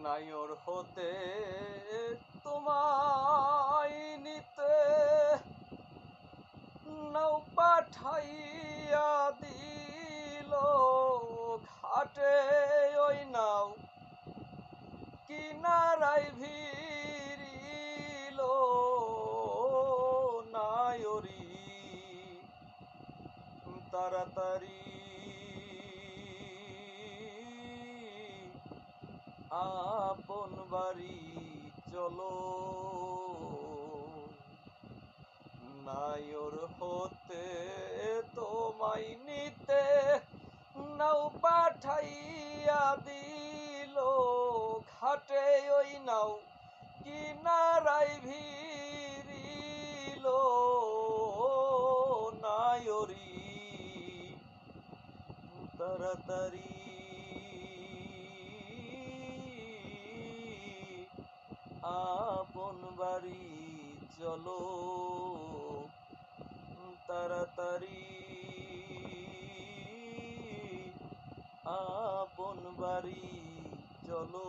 নাইওর হতে তোমায় নিতে নাও পাঠাইয়া দিল ঘাটে। ওই নাও কিনারায় ভিড়িল নায়রি তাড়াতাড়ি আপন বাড়ি চলো। নায়র হতে তোমায় নিতে নাও পাঠাইয়া দিল ঘাটে। ওই নাও কিনারায় ভিড়িল নায়রি তাড়াতাড়ি আপন বাড়ি চলো। তাড়াতাড়ি আপন বাড়ি চলো।